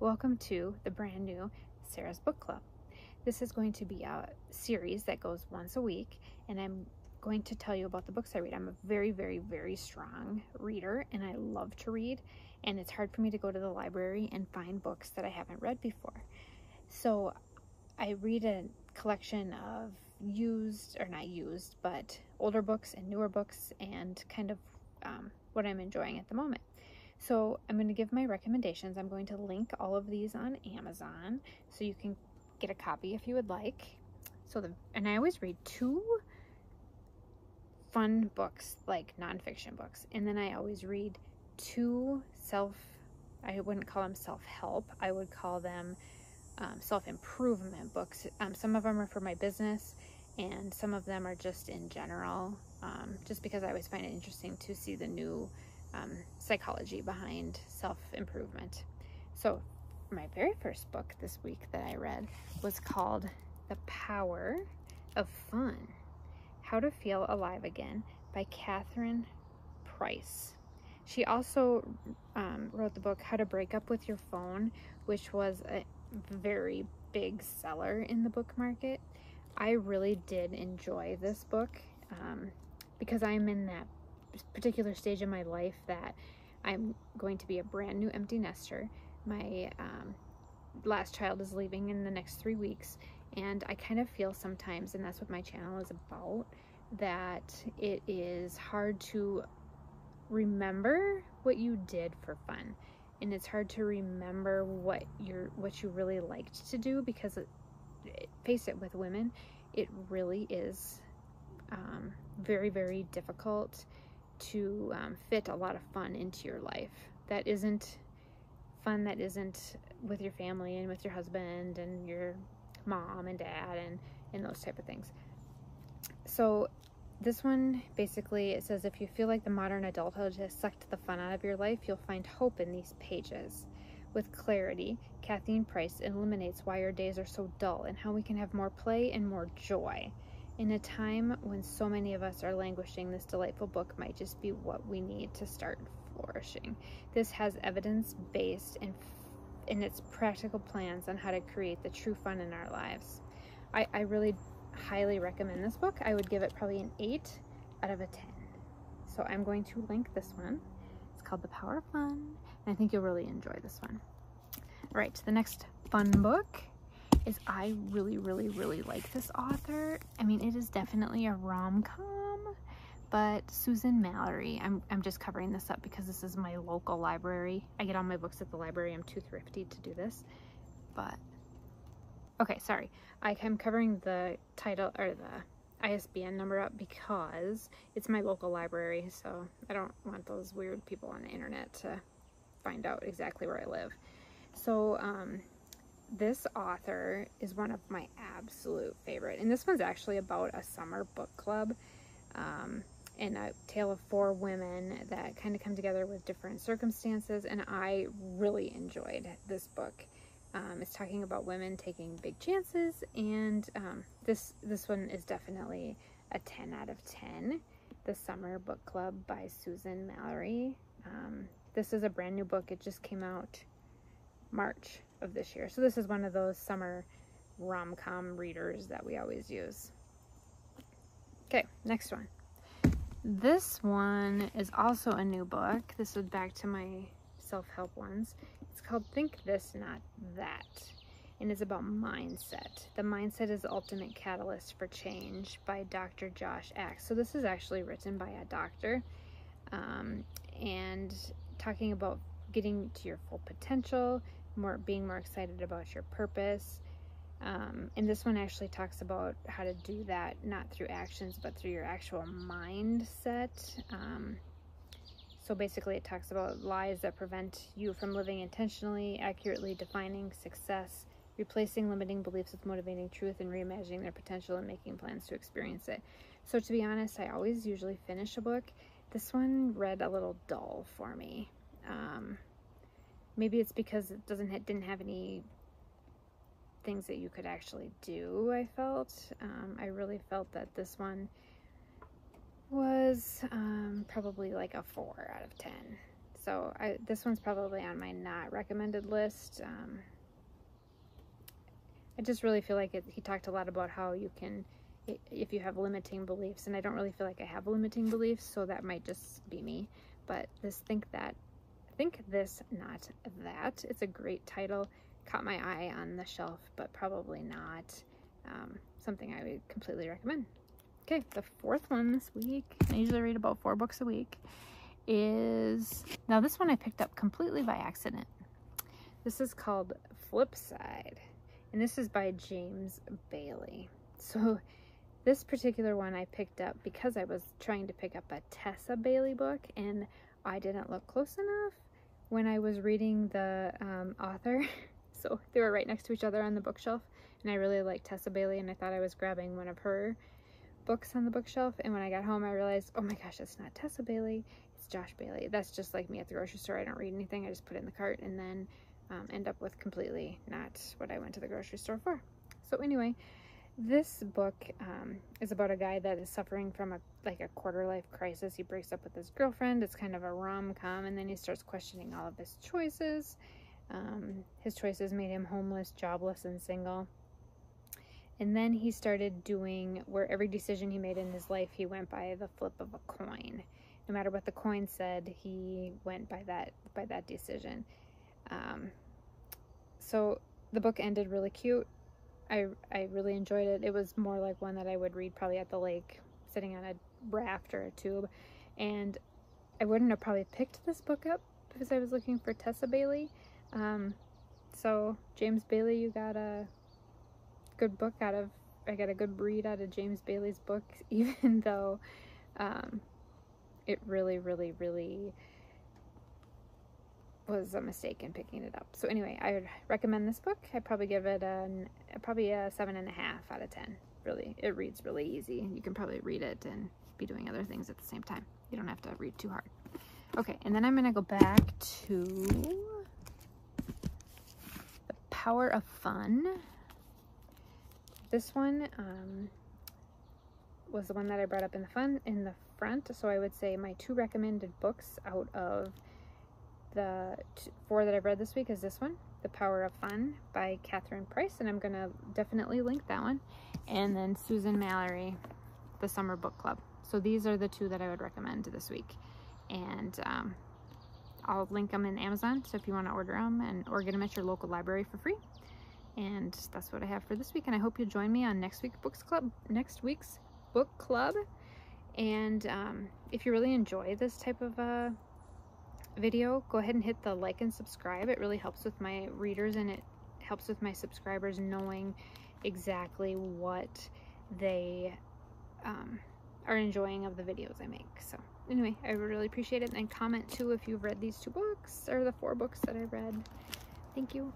Welcome to the brand new Sarah's Book Club. This is going to be a series that goes once a week, and I'm going to tell you about the books I read. I'm a very, very, very strong reader, and I love to read, and it's hard for me to go to the library and find books that I haven't read before. So I read a collection of but older books and newer books, and kind of what I'm enjoying at the moment. So I'm going to give my recommendations. I'm going to link all of these on Amazon so you can get a copy if you would like. And I always read two fun books, like nonfiction books, and then I always read two I wouldn't call them self-help, I would call them self-improvement books. Some of them are for my business, and some of them are just in general, just because I always find it interesting to see the new psychology behind self-improvement. So my very first book this week that I read was called The Power of Fun: How to Feel Alive Again by Catherine Price. She also wrote the book How to Break Up with Your Phone, which was a very big seller in the book market. I really did enjoy this book because I'm in that particular stage in my life that I'm going to be a brand new empty nester. My last child is leaving in the next 3 weeks, and I kind of feel sometimes, and that's what my channel is about, that it is hard to remember what you did for fun, and it's hard to remember what you really liked to do, because face it, with women it really is very, very difficult to fit a lot of fun into your life. That isn't fun, that isn't with your family and with your husband and your mom and dad and those type of things. So this one, basically, it says, if you feel like the modern adulthood has sucked the fun out of your life, you'll find hope in these pages. With clarity, Catherine Price illuminates why our days are so dull and how we can have more play and more joy. In a time when so many of us are languishing, this delightful book might just be what we need to start flourishing. This has evidence-based and in its practical plans on how to create the true fun in our lives. I really highly recommend this book. I would give it probably an 8 out of a 10. So I'm going to link this one. It's called The Power of Fun, and I think you'll really enjoy this one. All right, the next fun book is, I really, really, really like this author. I mean, it is definitely a rom-com, but Susan Mallery. I'm just covering this up because this is my local library. I get all my books at the library. I'm too thrifty to do this, but okay, sorry. I'm covering the title, or the ISBN number up, because it's my local library, so I don't want those weird people on the internet to find out exactly where I live. So this author is one of my absolute favorite, and this one's actually about a summer book club, and a tale of 4 women that kind of come together with different circumstances, and I really enjoyed this book. It's talking about women taking big chances, and this one is definitely a 10 out of 10. The Summer Book Club by Susan Mallery. This is a brand new book. It just came out March of this year. So this is one of those summer rom-com readers that we always use. Okay, next one. This one is also a new book. This is back to my self-help ones. It's called Think This, Not That, and it's about mindset. The mindset is the ultimate catalyst for change by Dr. Josh Axe. So this is actually written by a doctor, and talking about getting to your full potential, being more excited about your purpose. And this one actually talks about how to do that, not through actions, but through your actual mindset. So basically it talks about lies that prevent you from living intentionally, accurately defining success, replacing limiting beliefs with motivating truth, and reimagining their potential and making plans to experience it. So to be honest, I always usually finish a book. This one read a little dull for me. Maybe it's because it didn't have any things that you could actually do, I felt. I really felt that this one was probably like a 4 out of 10. So this one's probably on my not recommended list. I just really feel like he talked a lot about how you can, if you have limiting beliefs, and I don't really feel like I have limiting beliefs, so that might just be me. But this Think This, Not That. It's a great title. Caught my eye on the shelf, but probably not something I would completely recommend. Okay, the fourth one this week, I usually read about 4 books a week, is, now this one I picked up completely by accident. This is called Flipside, and this is by James Bailey. So this particular one I picked up because I was trying to pick up a Tessa Bailey book, and I didn't look close enough when I was reading the author. So they were right next to each other on the bookshelf, and I really liked Tessa Bailey, and I thought I was grabbing one of her books on the bookshelf, and when I got home I realized, oh my gosh, it's not Tessa Bailey, it's Josh Bailey. That's just like me at the grocery store. I don't read anything, I just put it in the cart and then end up with completely not what I went to the grocery store for. So anyway, this book is about a guy that is suffering from a quarter life crisis. He breaks up with his girlfriend. It's kind of a rom-com, and then he starts questioning all of his choices. His choices made him homeless, jobless, and single. And then he started doing where every decision he made in his life, he went by the flip of a coin. No matter what the coin said, he went by that decision. So the book ended really cute. I really enjoyed it. It was more like one that I would read probably at the lake, sitting on a raft or a tube. And I wouldn't have probably picked this book up because I was looking for Tessa Bailey. So James Bailey, you got a good book I got a good read out of James Bailey's book, even though it really was a mistake in picking it up. So anyway, I would recommend this book. I'd probably give it probably a 7.5 out of 10. Really, it reads really easy. You can probably read it and be doing other things at the same time. You don't have to read too hard. Okay, and then I'm gonna go back to The Power of Fun. This one was the one that I brought up in the front. So I would say my 2 recommended books out of the 4 that I've read this week is this one, The Power of Fun by Catherine Price, and I'm gonna definitely link that one. And then Susan Mallory, The Summer Book Club. So these are the 2 that I would recommend this week, and I'll link them in Amazon, so if you want to order them or get them at your local library for free. And that's what I have for this week, and I hope you'll join me on next week's book club. And if you really enjoy this type of video, go ahead and hit the like and subscribe. It really helps with my readers, and it helps with my subscribers knowing exactly what they are enjoying of the videos I make. So anyway, I would really appreciate it, and comment too if you've read these 2 books or the 4 books that I read. Thank you.